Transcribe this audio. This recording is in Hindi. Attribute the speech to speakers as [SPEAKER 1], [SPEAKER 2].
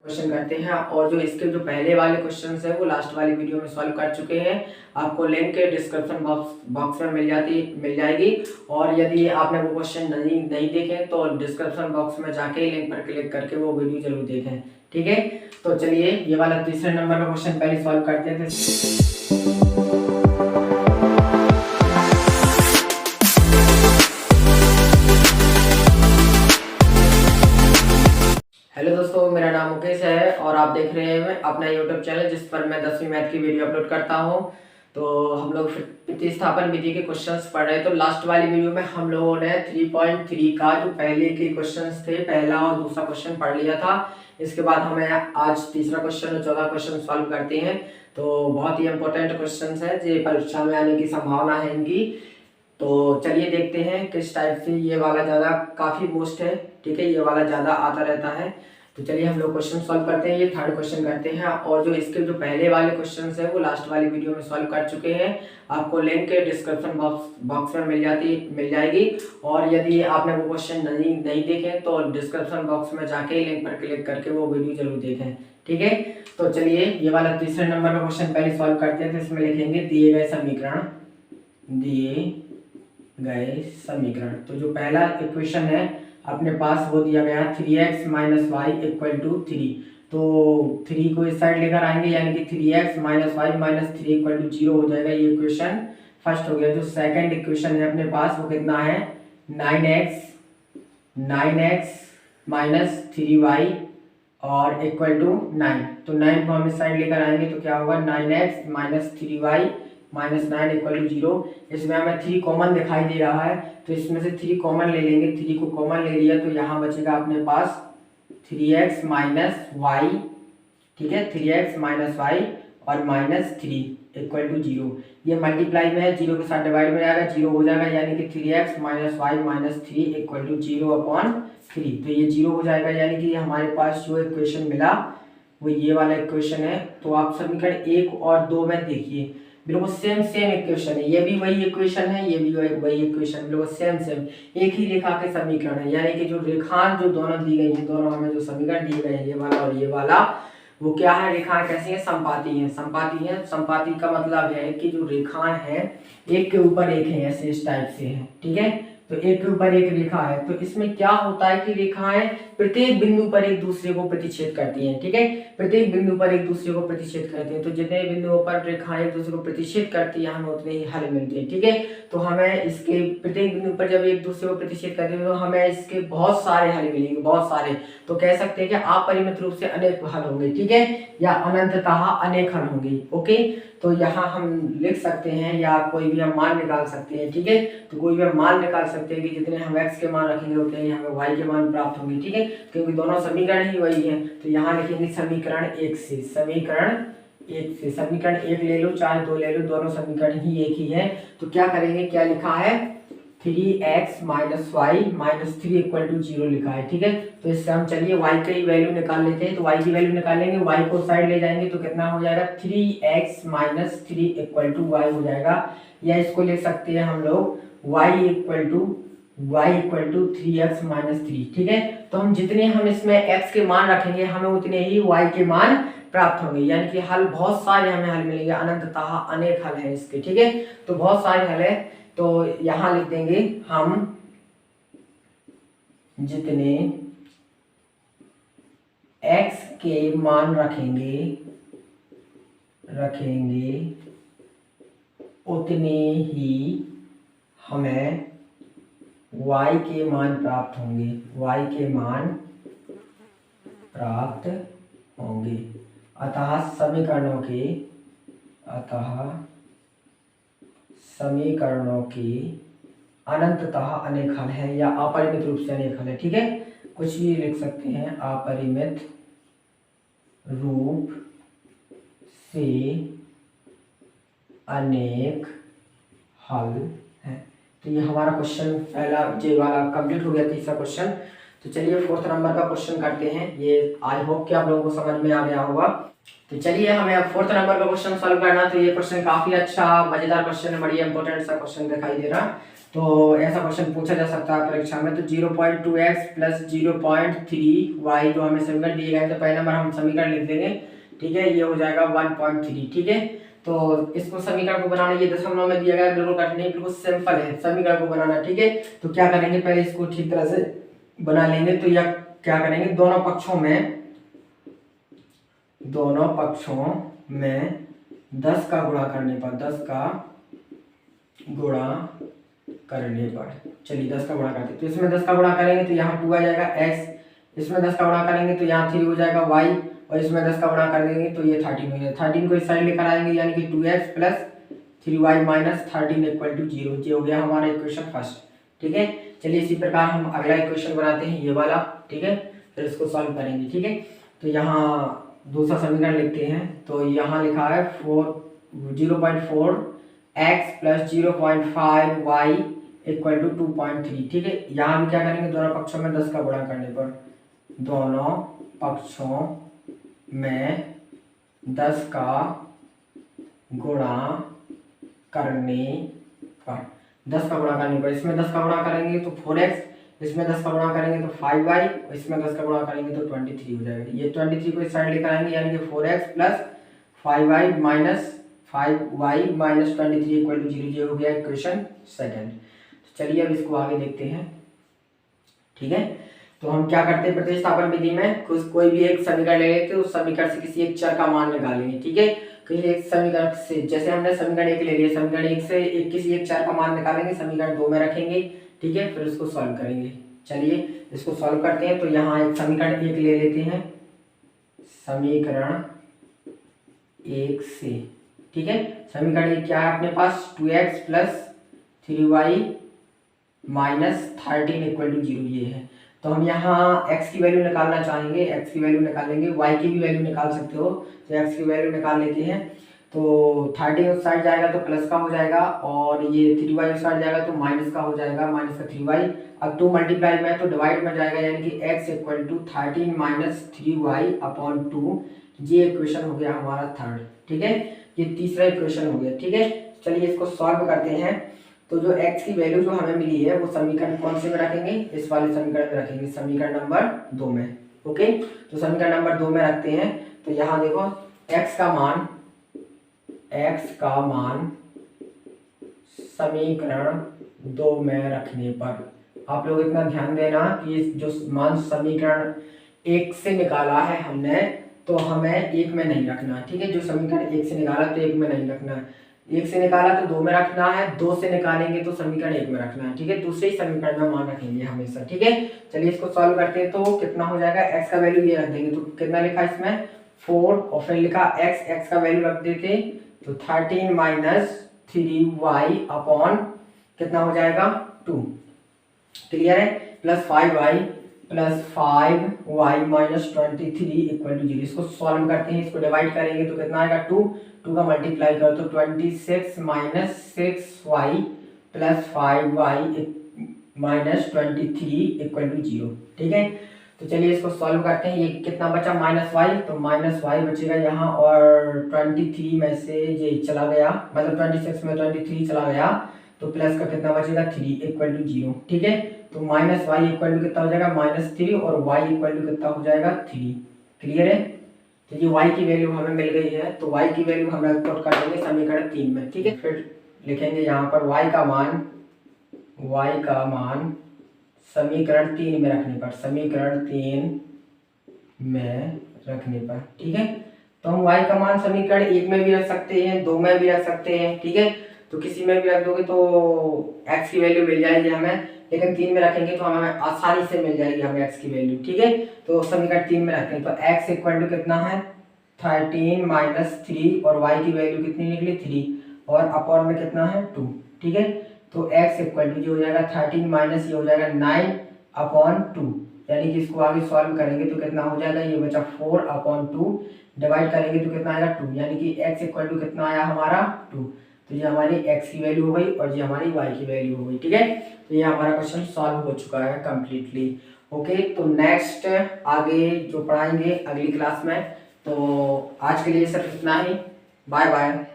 [SPEAKER 1] क्वेश्चन करते हैं और जो इसके जो पहले वाले क्वेश्चन है वो लास्ट वाली वीडियो में सॉल्व कर चुके हैं। आपको लिंक डिस्क्रिप्शन बॉक्स में मिल जाएगी। और यदि आपने वो क्वेश्चन नहीं देखे तो डिस्क्रिप्शन बॉक्स में जाके लिंक पर क्लिक करके वो वीडियो जरूर देखें। ठीक है, तो चलिए ये वाला तीसरे नंबर का क्वेश्चन पहले सॉल्व करते हैं। हेलो दोस्तों, मेरा नाम मुकेश है और आप देख रहे हैं अपना यूट्यूब चैनल जिस पर मैं 10वीं मैथ की वीडियो अपलोड करता हूं। तो हम लोग प्रतिस्थापन विधि के क्वेश्चंस पढ़ रहे हैं। तो लास्ट वाली वीडियो में हम लोगों ने 3.3 का जो पहले के क्वेश्चंस थे, पहला और दूसरा क्वेश्चन पढ़ लिया था। इसके बाद हमें आज तीसरा क्वेश्चन और चौथा क्वेश्चन सॉल्व करते हैं। तो बहुत ही इंपॉर्टेंट क्वेश्चन है, जो परीक्षा में आने की संभावना है इनकी। तो चलिए देखते हैं किस टाइप से। ये वाला ज़्यादा काफ़ी मोस्ट है, ठीक है, ये वाला ज़्यादा आता रहता है। तो चलिए हम लोग क्वेश्चन सॉल्व करते हैं। ये थर्ड क्वेश्चन करते हैं और जो इसके जो पहले वाले क्वेश्चन है वो लास्ट वाली वीडियो में सॉल्व कर चुके हैं। आपको लिंक डिस्क्रिप्शन बॉक्स में मिल जाएगी। और यदि आपने वो क्वेश्चन नहीं देखे तो डिस्क्रिप्शन बॉक्स में जाके लिंक पर क्लिक करके वो वीडियो जरूर देखें। ठीक है, तो चलिए ये वाला तीसरे नंबर का क्वेश्चन पहले सॉल्व करते हैं। तो इसमें लिखेंगे दिए गए समीकरण। तो जो पहला इक्वेशन है अपने पास वो दिया गया 3x minus Y equal to 3। तो 3 को इस साइड लेकर आएंगे, यानी कि 3x minus Y minus 3 equal to 0 हो जाएगा। ये इक्वेशन फर्स्ट हो गया। जो सेकंड इक्वेशन है अपने पास वो कितना है 9x माइनस 3y और इक्वल टू 9। तो 9 को हम इस साइड लेकर आएंगे तो क्या होगा 9x minus 3y minus 9 equal to 0। इसमें हमें 3 कॉमन दिखाई दे रहा है तो इसमें से 3 कॉमन ले लेंगे। 3 को कॉमन ले लिया तो यहाँ बचेगा अपने पास 3x माइनस वाई, ठीक है, 3x माइनस वाई और माइनस 3 इक्वल टू 0। ये मल्टीप्लाई में है, 0 के साथ डिवाइड में जाएगा, 0 हो जाएगा, यानी कि 3x minus Y minus 3 equal to 0/3। तो ये 0 हो जाएगा, यानी कि हमारे पास जो इक्वेशन मिला वो ये वाला इक्वेशन है। तो आप समीकरण 1 और 2 में देखिए बिल्कुल सेम इक्वेशन है। ये भी वही इक्वेशन है, ये भी वही इक्वेशन, बिल्कुल सेम एक ही रेखा के समीकरण है। यानी कि जो रेखाएं जो दोनों दी गई हैं, दोनों हमें जो समीकरण दिए गए हैं ये वाला और ये वाला, वो क्या है, रेखाएं कैसी हैं, समपाती हैं। समपाती का मतलब है कि जो रेखाएं हैं एक के ऊपर एक है, ऐसे इस टाइप से है, ठीक है। तो एक के ऊपर एक रेखा है। तो इसमें क्या होता है कि रेखाएं प्रत्येक बिंदु पर एक दूसरे को प्रतिच्छेद करती हैं, ठीक है, प्रत्येक बिंदु पर एक दूसरे को प्रतिच्छेद करती हैं। तो जितने बिंदुओं पर रेखाएं एक दूसरे को प्रतिच्छेद करती हैं हमें उतने ही हल मिलते हैं, ठीक है। तो हमें इसके प्रत्येक बिंदु पर जब एक दूसरे को प्रतिच्छेद करते हैं तो हमें इसके बहुत सारे हल मिलेंगे, बहुत सारे। तो कह सकते हैं कि अपरिमित रूप से अनेक हल होंगे, ठीक है, या अनंततः अनेक हल होंगे। ओके, तो यहाँ हम लिख सकते हैं या कोई भी हम मान निकाल सकते हैं, ठीक है। तो कोई भी हम मान निकाल सकते हैं कि जितने हम x के मान रखेंगे उतने ही हमें y के मान प्राप्त होंगे, ठीक है, क्योंकि दोनों समीकरण ही वही हैं। तो यहाँ लिखेंगे समीकरण 1 से, समीकरण 1 ले लो चाहे 2 ले लो, दोनों समीकरण ही एक ही है। तो क्या करेंगे, क्या लिखा है 3x minus Y minus 3 equal to 0 लिखा है, ठीक है। तो इससे हम चलिए y की वैल्यू निकाल लेते हैं। तो y की वैल्यू निकालेंगे, y को साइड ले जाएंगे तो कितना हो जाएगा 3x minus 3 equal to y हो जाएगा। या इसको लिख सकते हैं हम लोग y equal to 3x minus 3, ठीक है। तो हम जितने हम इसमें x के मान रखेंगे हमें उतने ही y के मान प्राप्त होंगे, यानी कि हल बहुत सारे हमें हल मिलेंगे, अनंततः अनेक हल है इसके, ठीक है। तो बहुत सारे हल है। तो यहां लिख देंगे हम जितने x के मान रखेंगे उतने ही हमें y के मान प्राप्त होंगे। अतः समीकरणों के अनंततः अनेक हल है या अपरिमित रूप से अनेक हल है, ठीक है। कुछ भी लिख सकते हैं, अपरिमित रूप से अनेक हल है। तो ये हमारा क्वेश्चन पहला जे वाला कंप्लीट हो गया, तीसरा क्वेश्चन। तो चलिए फोर्थ नंबर का क्वेश्चन करते हैं। ये आई होप कि आप लोगों को समझ में आ गया होगा। तो चलिए हमें अब फोर्थ नंबर का क्वेश्चन सॉल्व करना। तो ये क्वेश्चन काफी अच्छा मजेदार क्वेश्चन है, बढ़िया इंपॉर्टेंट सा क्वेश्चन दिखाई दे रहा। तो ऐसा क्वेश्चन पूछा जा सकता है परीक्षा में। तो 0.2x प्लस 0.3y जो हमें समीकरण दिए गए, तो पहले नंबर हम समीकरण लिख देंगे, ठीक है। ये हो जाएगा 1.3, ठीक है। तो इसको समीकरण को बनाना, ये दशमलव में दिया गया है, बिल्कुल कठिन नहीं, बिल्कुल सिंपल है समीकरण को बनाना, ठीक है। तो क्या करेंगे, पहले इसको ठीक तरह से बना लेंगे। तो यह क्या करेंगे, दोनों पक्षों में 10 का गुणा करने पर, 10 का गुणा करने पर, चलिए 10 का गुणा करते हैं। तो इसमें 10 का गुणा करेंगे तो यहाँ 2 आ जाएगा x, इसमें 10 का गुणा करेंगे तो यहाँ 3 हो जाएगा y, और इसमें 10 का गुणा कर देंगे तो ये 13 हो जाएगा। 13 को इस साइड लेकर आएंगे, यानी कि 2x plus 3y minus 13 equal to 0। ये हो गया हमारा इक्वेशन फर्स्ट, ठीक है। चलिए इसी प्रकार हम अगला इक्वेशन बनाते हैं, ये वाला, ठीक है। फिर इसको सॉल्व करेंगे, ठीक है। तो यहाँ दूसरा समीकरण लिखते हैं। तो यहाँ लिखा है 0.4x plus 0.5y equal to 2.3, ठीक है। यहाँ हम क्या करेंगे, दोनों पक्षों में 10 का गुणा करने पर, दोनों पक्षों में 10 का गुणा करने पर, 10 का गुणा करने पर, इसमें 10 का गुणा करेंगे तो 4x, इसमें 10 का गुणा करेंगे तो 5y, इसमें 10 का गुणा करेंगे तो 23 हो जाएगा। ये 23 को इस साइड लेकर आएंगे, यानी कि 4x plus 5y minus 5y minus 23 equal to 0। ये हो गया इक्वेशन सेकंड। चलिए अब इसको आगे देखते हैं, ठीक है। तो हम क्या करते हैं, प्रतिस्थापन विधि में कोई भी एक समीकरण ले लेते हैं, उस समीकरण से किसी एक चर का मान निकालेंगे, ठीक है। किसी एक समीकरण से, जैसे हमने समीकरण 1 ले लिया, समीकरण 1 से किसी एक चर का मान निकालेंगे, समीकरण 2 में रखेंगे, ठीक है। फिर उसको सॉल्व करेंगे। चलिए इसको सॉल्व करते हैं। तो यहाँ एक समीकरण 1 ले लेते हैं, समीकरण 1 से, ठीक है। समीकरण 1 क्या है अपने पास, 2x plus 3y minus 13 equal to 0, ये है। तो हम यहाँ x की वैल्यू निकालना चाहेंगे, x की वैल्यू निकालेंगे, y की भी वैल्यू निकाल सकते हो। तो x की वैल्यू निकाल लेते हैं। तो 13 उस साइड जाएगा तो प्लस का हो जाएगा, और ये 3y उस साइड जाएगा तो माइनस का हो जाएगा, माइनस का 3y। अब 2 मल्टीप्लाई में तो डिवाइड में जाएगा, यानी कि x equal to 13 minus 3y upon 2। ये इक्वेशन हो गया हमारा थर्ड, ठीक है। ये तीसरा इक्वेशन हो गया, ठीक है। चलिए इसको सॉल्व करते हैं। तो जो x की वैल्यू जो हमें मिली है, वो समीकरण कौन से में रखेंगे, इस वाले समीकरण में रखेंगे, समीकरण नंबर 2 में, ओके। तो समीकरण नंबर 2 में रखते हैं। तो यहाँ देखो x का मान समीकरण 2 में रखने पर, आप लोग इतना ध्यान देना कि जो मान समीकरण 1 से निकाला है हमने, तो हमें 1 में नहीं रखना है, ठीक है। जो समीकरण 1 से निकाला तो 1 में नहीं रखना है, 1 से निकाला तो 2 में रखना है, 2 से निकालेंगे तो समीकरण 1 में रखना है, ठीक है। दूसरे ही समीकरण में मान रखेंगे हमेशा, ठीक है। चलिए इसको सॉल्व करते हैं। तो कितना हो जाएगा, x का वैल्यू ये रख देंगे, तो कितना लिखा इसमें 4, और फिर लिखा x का वैल्यू रख देते तो 13 माइनस 3y अपॉन कितना हो जाएगा 2, क्लियर है, plus 5y minus 23 equal to 0। इसको सॉल्व करते हैं, इसको डिवाइड करेंगे तो कितना आएगा 2 का मल्टीप्लाई करो तो 26 minus 6y plus 5y minus 23 equal to 0, ठीक है। तो चलिए इसको सॉल्व करते हैं। ये कितना बचा, माइनस वाई, तो माइनस वाई बचेगा यहाँ, और 23 में से ये चला गया, मतलब 26 में 23 चला गया, तो प्लस का कितना बचेगा 3 इक्वल टू 0, ठीक है। तो माइनस वाई इक्वल टू कितना हो जाएगा -3, और वाई इक्वल टू कितना हो जाएगा 3, क्लियर है। तो ये y की वैल्यू हमें मिल गई है, तो y की वैल्यू हम पुट कर देंगे समीकरण 3 में, ठीक है। फिर लिखेंगे यहाँ पर y का मान समीकरण 3 में रखने पर, समीकरण 3 में रखने पर, ठीक है। तो हम y का मान समीकरण 1 में भी रख सकते हैं, 2 में भी रख सकते हैं, ठीक है। तो किसी में भी रख दोगे तो x की वैल्यू मिल जाएगी हमें, लेकिन 3 में रखेंगे तो हमें आसानी से मिल जाएगी हमें x की वैल्यू, ठीक है। तो समीकरण 3 में रखते हैं। तो x इक्वल टू कितना है 13 माइनस 3, और y की वैल्यू कितनी निकली 3, और अपॉन में कितना है 2, ठीक है। तो x इक्वल टू जो हो जाएगा 13 माइनस ये हो जाएगा 9 अपॉन 2, यानी कि इसको आगे सॉल्व करेंगे तो कितना हो जाएगा, ये बचा 4 अपॉन 2, डिवाइड करेंगे तो कितना आएगा 2, यानी कि x इक्वल टू कितना आया हमारा 2। तो ये हमारी x की वैल्यू हो गई, और ये हमारी y की वैल्यू हो गई, ठीक है। तो ये हमारा क्वेश्चन सॉल्व हो चुका है कम्प्लीटली, ओके। तो नेक्स्ट आगे जो पढ़ाएंगे अगली क्लास में। तो आज के लिए सिर्फ इतना ही, बाय बाय।